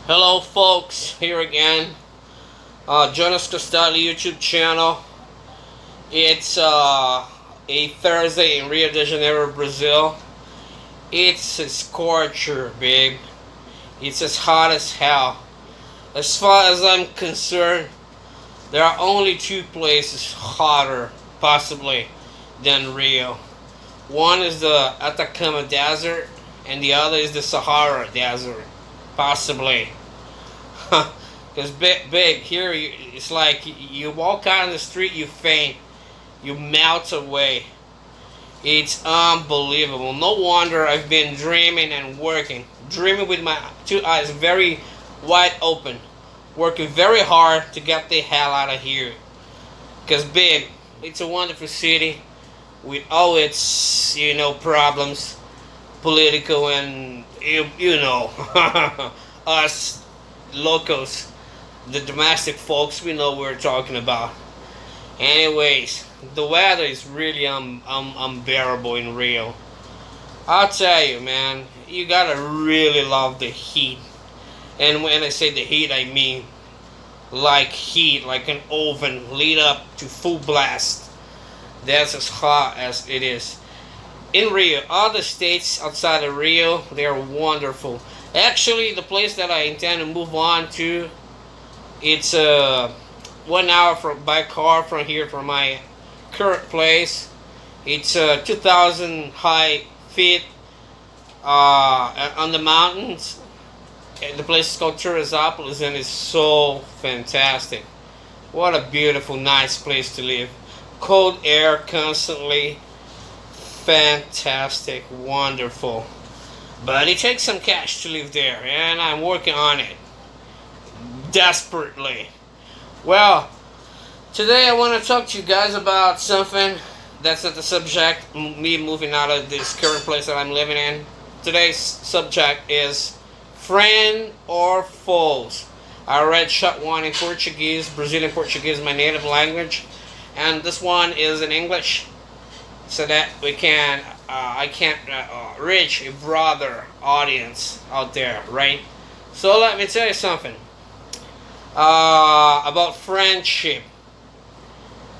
Hello, folks. Here again. Jonas Costali YouTube channel. It's a Thursday in Rio de Janeiro, Brazil. It's a scorcher, babe. It's as hot as hell. As far as I'm concerned, there are only two places hotter, possibly, than Rio. One is the Atacama Desert, and the other is the Sahara Desert, possibly. Because big here, it's like you walk out on the street, you faint, you melt away. It's unbelievable. No wonder I've been dreaming and working, dreaming with my two eyes very wide open, working very hard to get the hell out of here. Because big, it's a wonderful city with all its problems, political and us locals, the domestic folks, we know what we're talking about. Anyways, the weather is really unbearable in Rio. I'll tell you, man, you gotta really love the heat. And when I say the heat, I mean like heat, like an oven lit up to full blast. That's as hot as it is. In Rio, other states outside of Rio, they're wonderful. Actually, the place that I intend to move on to, it's 1 hour by car from here, from my current place. It's 2,000 high feet on the mountains. And the place is called Turizopolis, and it's so fantastic. What a beautiful, nice place to live. Cold air constantly. Fantastic, wonderful. But it takes some cash to live there, and I'm working on it desperately. Well, today I want to talk to you guys about something that's not the subject, me moving out of this current place that I'm living in. Today's subject is friend or foes. I read shot one in Portuguese. Brazilian Portuguese is my native language, and this one is in English, so that I can reach a broader audience out there, right? So let me tell you something about friendship,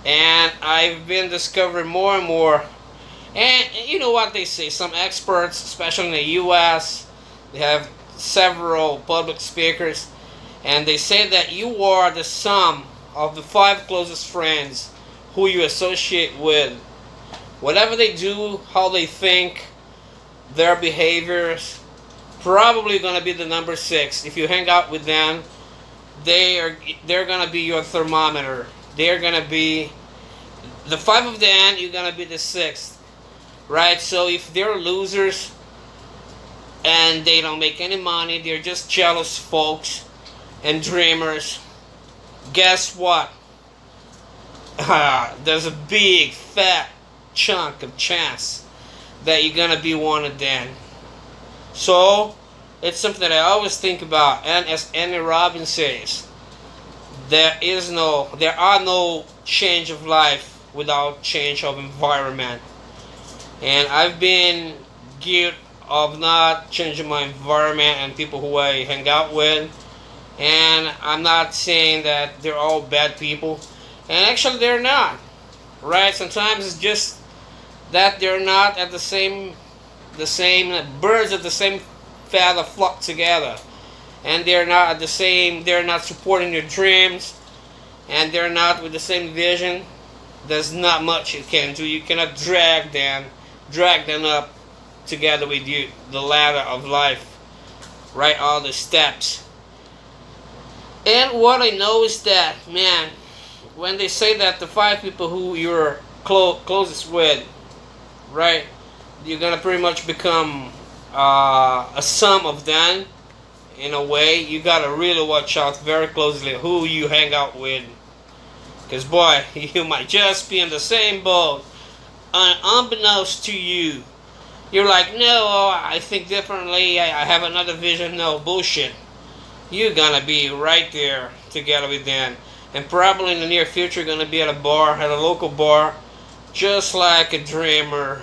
and I've been discovering more and more. And you know what they say? Some experts, especially in the U.S., they have several public speakers, and they say that you are the sum of the five closest friends who you associate with. Whatever they do, how they think, their behaviors, probably gonna be the number six. If you hang out with them, they're gonna be your thermometer. They're gonna be the five of them. You're gonna be the sixth, right? So if they're losers and they don't make any money, they're just jealous folks and dreamers. Guess what? There's a big fat chunk of chance that you're gonna be one of them. So it's something that I always think about. And as Andy Robbins says, there are no change of life without change of environment. And I've been guilty of not changing my environment and people who I hang out with. And I'm not saying that they're all bad people. And actually they're not. Right? Sometimes it's just that they're not at the same birds at the same feather flock together, and they're not at the same, they're not supporting your dreams, and they're not with the same vision. There's not much you can do. You cannot drag them up together with you, the ladder of life, right? All the steps. And what I know is that, man, when they say that the five people who you're closest with, right, you're gonna pretty much become a sum of them. In a way, you gotta really watch out very closely who you hang out with, because boy, you might just be in the same boat, unbeknownst to you. You're like, no, I think differently, I have another vision. No, bullshit. You're gonna be right there together with them, and probably in the near future you're gonna be at a bar, at a local bar, just like a dreamer,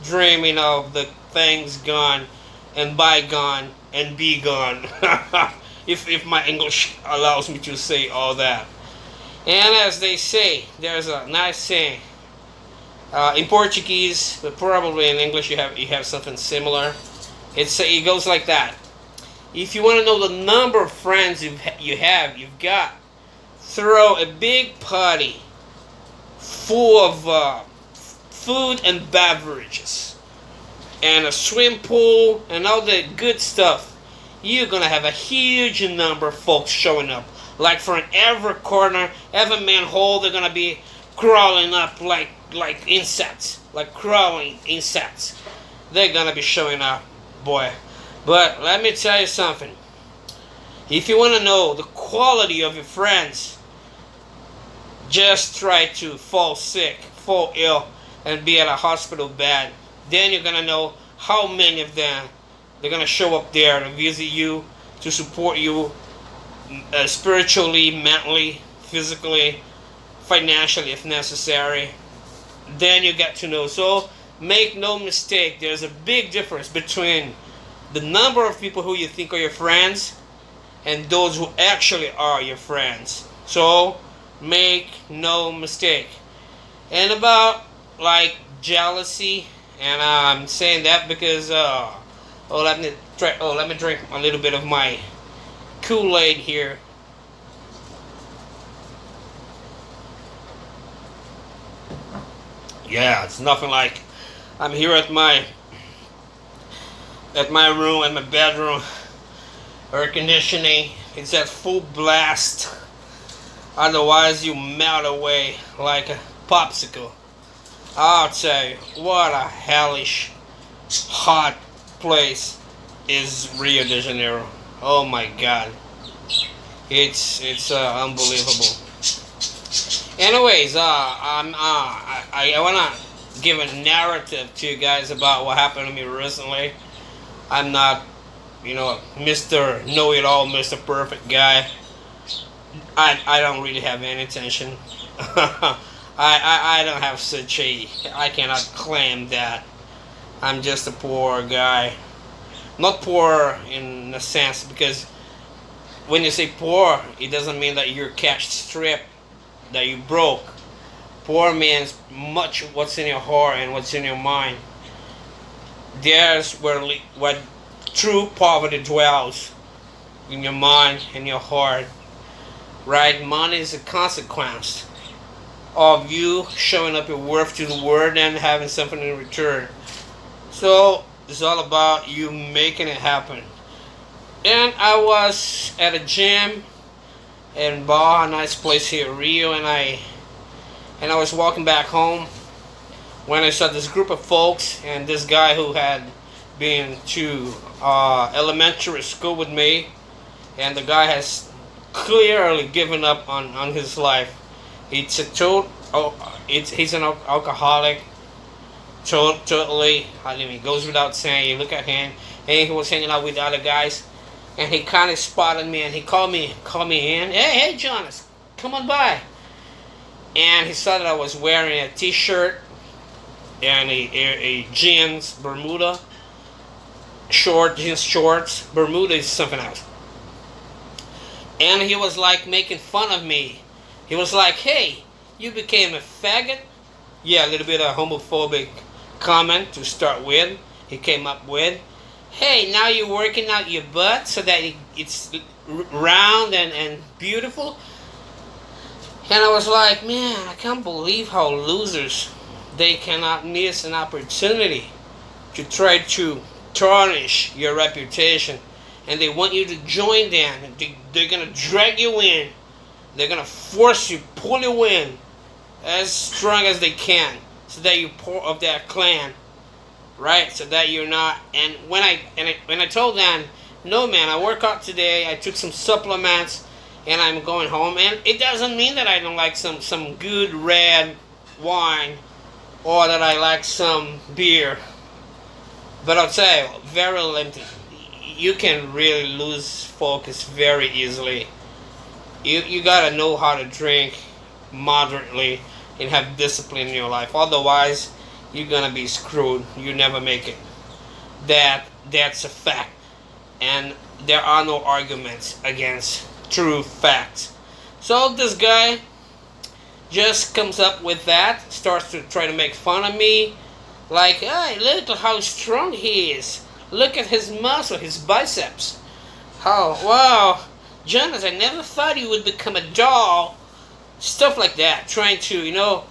dreaming of the things gone and bygone and be gone. if my English allows me to say all that. And as they say, there's a nice saying in Portuguese, but probably in English you have something similar. It goes like that. If you want to know the number of friends you've got, throw a big party full of food and beverages and a swim pool and all the good stuff. You're gonna have a huge number of folks showing up. Like from every corner, every manhole, they're gonna be crawling up like insects, like crawling insects. They're gonna be showing up, boy. But let me tell you something. If you want to know the quality of your friends, just try to fall sick, fall ill, and be at a hospital bed. Then you're gonna know how many of them they're gonna show up there to visit you, to support you spiritually, mentally, physically, financially if necessary. Then you get to know. So make no mistake, there's a big difference between the number of people who you think are your friends and those who actually are your friends. So make no mistake. And about like jealousy, and I'm saying that because let me drink a little bit of my Kool-Aid here. Yeah, it's nothing like I'm here at my room, at my bedroom, air conditioning, it's at full blast. Otherwise you melt away like a popsicle. I'll tell you, what a hellish hot place is Rio de Janeiro. Oh my God, it's unbelievable. Anyways, I wanna give a narrative to you guys about what happened to me recently. I'm not, Mr. Know-it-all, Mr. Perfect guy. I don't really have any intention. I don't have I cannot claim that. I'm just a poor guy. Not poor in a sense, because when you say poor, it doesn't mean that you're cash strapped, that you broke. Poor means much what's in your heart and what's in your mind. There's where true poverty dwells, in your mind and your heart. Right? Money is a consequence of you showing up your worth to the world and having something in return. So it's all about you making it happen. And I was at a gym in Bar, a nice place here in Rio, and I was walking back home when I saw this group of folks and this guy who had been to elementary school with me, and the guy has clearly given up on his life. He's an alcoholic, totally. I mean, it goes without saying. You look at him, and he was hanging out with the other guys, and he kind of spotted me, and he called me in. Hey, Jonas, come on by. And he saw that I was wearing a t-shirt and a jeans Bermuda, jeans shorts. Bermuda is something else. And he was like making fun of me. He was like, hey, you became a faggot? Yeah, a little bit of homophobic comment to start with. He came up with, hey, now you're working out your butt so that it's round and beautiful. And I was like, man, I can't believe how losers, they cannot miss an opportunity to try to tarnish your reputation. And they want you to join them. They're going to drag you in. They're going to force you, pull you in as strong as they can, so that you're part of that clan, right? So that you're not. And when I told them, no man, I work out today, I took some supplements, and I'm going home. And it doesn't mean that I don't like some good red wine, or that I like some beer. But I'll tell you, very limited. You can really lose focus very easily. You gotta know how to drink moderately and have discipline in your life. Otherwise, you're gonna be screwed. You never make it. That's a fact. And there are no arguments against true facts. So this guy just comes up with that, starts to try to make fun of me. Like, hey, look at how strong he is. Look at his muscle, his biceps. Oh, wow. Jonas, I never thought you would become a doll. Stuff like that. Trying to,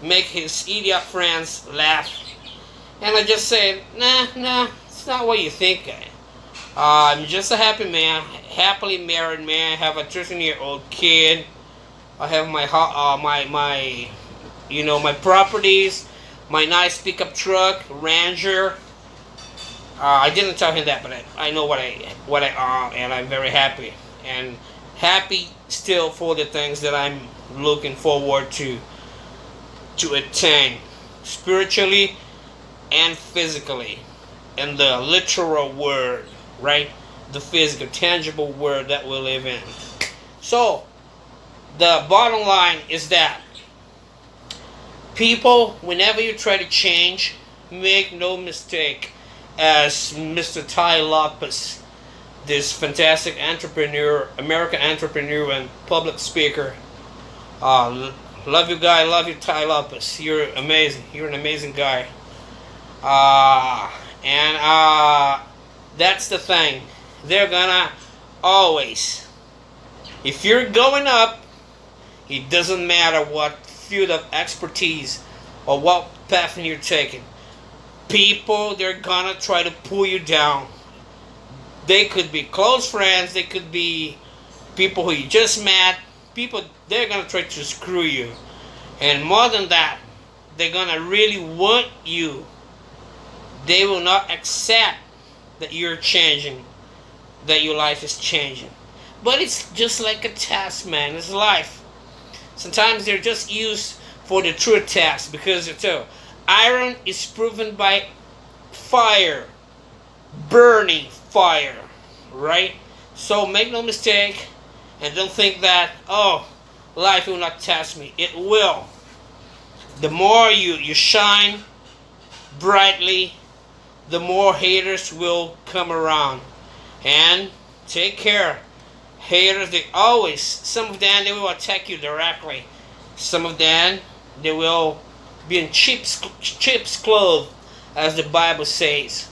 make his idiot friends laugh. And I just said, nah, it's not what you think. I'm just a happy man, happily married man. I have a 13-year-old kid. I have my properties, my nice pickup truck, Ranger. I didn't tell him that, but I know what I am, and I'm very happy, and happy still for the things that I'm looking forward to attain, spiritually and physically, in the literal word, right? The physical, tangible word that we live in. So, the bottom line is that people, whenever you try to change, make no mistake, as Mr. Ty Lopez, this fantastic entrepreneur, American entrepreneur and public speaker. Love you, guy. Love you, Ty Lopez. You're amazing. You're an amazing guy. And that's the thing. They're gonna always, if you're going up, it doesn't matter what field of expertise or what path you're taking. People, they're gonna try to pull you down. They could be close friends. They could be people who you just met. People, they're gonna try to screw you. And more than that, they're gonna really want you. They will not accept that you're changing, that your life is changing. But it's just like a test, man. It's life. Sometimes they're just used for the true test, because iron is proven by fire, burning fire, right? So make no mistake, and don't think that, life will not test me. It will. The more you shine brightly, the more haters will come around. And take care. Haters, some of them, they will attack you directly. Some of them, they will be in sheep's clothes, as the Bible says.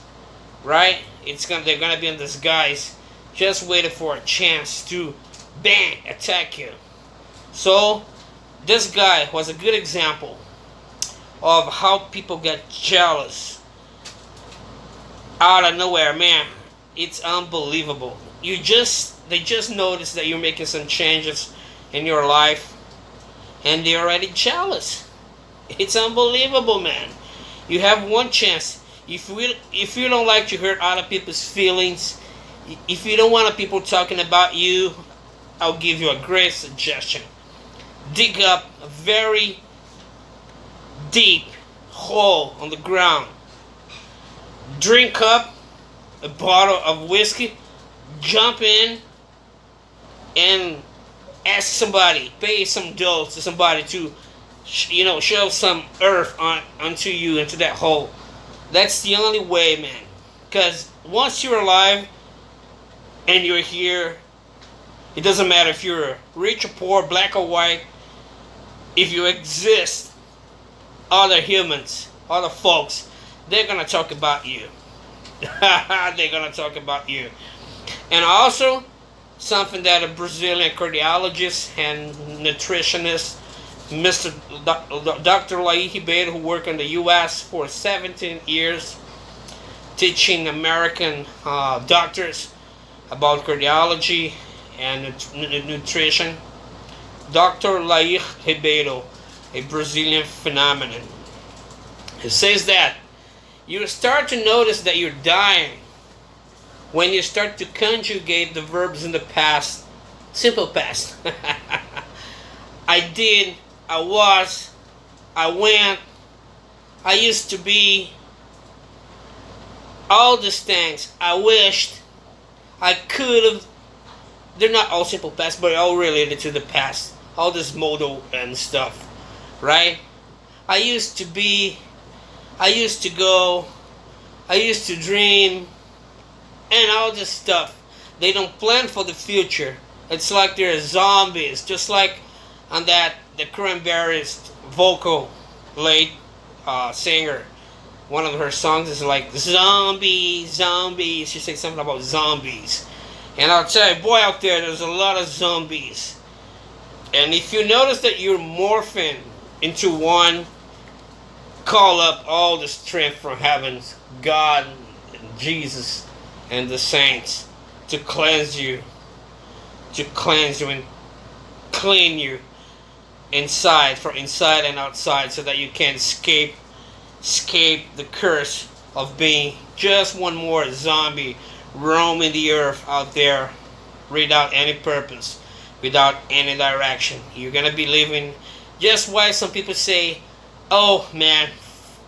Right? They're gonna be in disguise, just waiting for a chance to, bang, attack you. So, this guy was a good example of how people get jealous out of nowhere, man. It's unbelievable. They just notice that you're making some changes in your life, and they're already jealous. It's unbelievable, man. You have one chance. If you don't like to hurt other people's feelings, if you don't want people talking about you, I'll give you a great suggestion. Dig up a very deep hole on the ground. Drink up a bottle of whiskey, jump in, and ask somebody, pay some dough to somebody to, shove some earth onto you, into that hole. That's the only way, man. Because once you're alive and you're here, it doesn't matter if you're rich or poor, black or white. If you exist, other humans, other folks, they're gonna talk about you. They're gonna talk about you. And also, something that a Brazilian cardiologist and nutritionist, Dr. Laí Ribeiro, who worked in the U.S. for 17 years, teaching American doctors about cardiology and nutrition. Dr. Laí Ribeiro, a Brazilian phenomenon. He says that you start to notice that you're dying when you start to conjugate the verbs in the past, simple past. I did, I was, I went, I used to be, all these things. I wished, I could have. They're not all simple past, but all related to the past. All this modal and stuff, right? I used to be, I used to go, I used to dream, and all this stuff. They don't plan for the future. It's like they're zombies, just like on that the Cranberries vocal late singer. One of her songs is like zombies, zombies. She says something about zombies, and I'll tell you, boy, out there's a lot of zombies. And if you notice that you're morphing into one, call up all the strength from heaven, God, Jesus, and the saints to cleanse you, and clean you inside, from inside and outside, so that you can escape the curse of being just one more zombie roaming the earth out there without any purpose, without any direction. You're gonna be living just why some people say, oh man,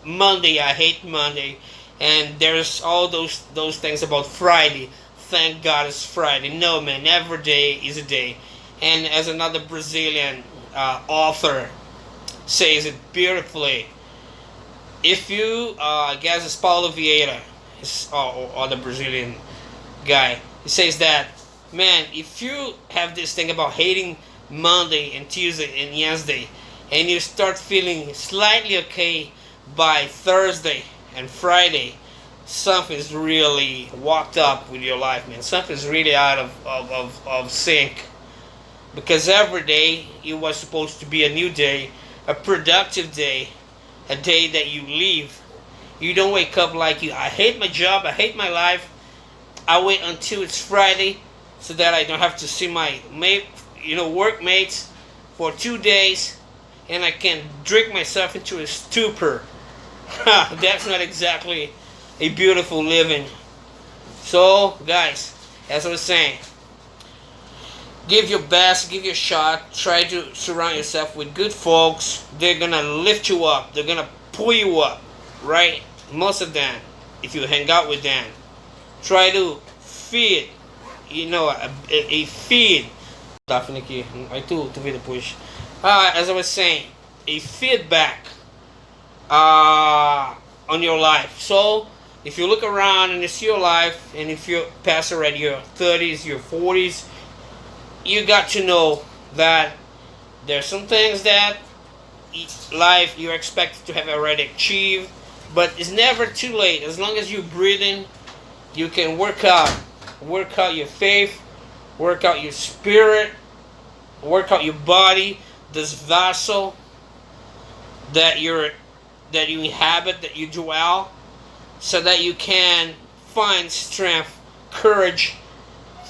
Monday, I hate Monday. And there's all those things about Friday. Thank God it's Friday. No man, every day is a day. And as another Brazilian author says it beautifully, if you, I guess it's Paulo Vieira, or the Brazilian guy, he says that, man, if you have this thing about hating Monday and Tuesday and Wednesday, and you start feeling slightly okay by Thursday and Friday, something's really walked up with your life, man. Something's really out of sync. Because every day it was supposed to be a new day, a productive day, a day that you leave. You don't wake up like I hate my job, I hate my life. I wait until it's Friday so that I don't have to see my workmates for 2 days, and I can drink myself into a stupor. That's not exactly a beautiful living. So, guys, as I was saying, give your best, give your shot. Try to surround yourself with good folks. They're gonna lift you up. They're gonna pull you up, right? Most of them, if you hang out with them, try to feed, a feed. Definitely, I too to be the push. As I was saying, a feedback on your life. So if you look around and you see your life, and if you pass already your 30s, your 40s, you got to know that there's some things that life you're expected to have already achieved, but it's never too late. As long as you're breathing, you can work out your faith, work out your spirit, work out your body, this vessel that you inhabit, that you dwell, so that you can find strength, courage,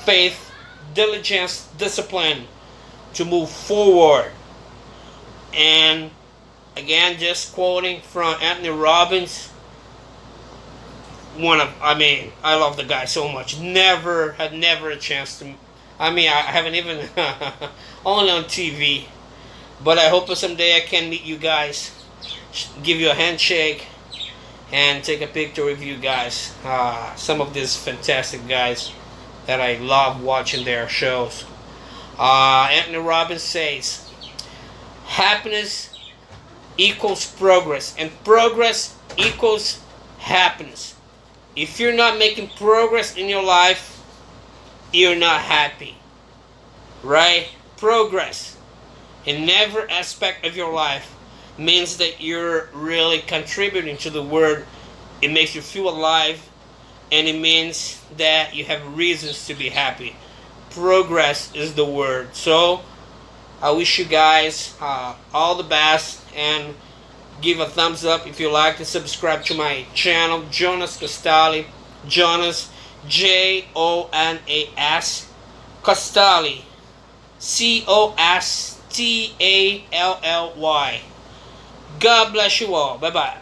faith, diligence, discipline to move forward. And again, just quoting from Anthony Robbins, I love the guy so much. Had never a chance to, I haven't even, only on TV. But I hope someday I can meet you guys, give you a handshake, and take a picture with you guys. Some of these fantastic guys that I love watching their shows. Anthony Robbins says, happiness equals progress, and progress equals happiness. If you're not making progress in your life, you're not happy, right? Progress in every aspect of your life means that you're really contributing to the world. It makes you feel alive, and it means that you have reasons to be happy. Progress is the word. So I wish you guys all the best, and give a thumbs up if you like, and subscribe to my channel, Jonas Costally. Jonas, Jonas Costally, Costally. God bless you all. Bye bye.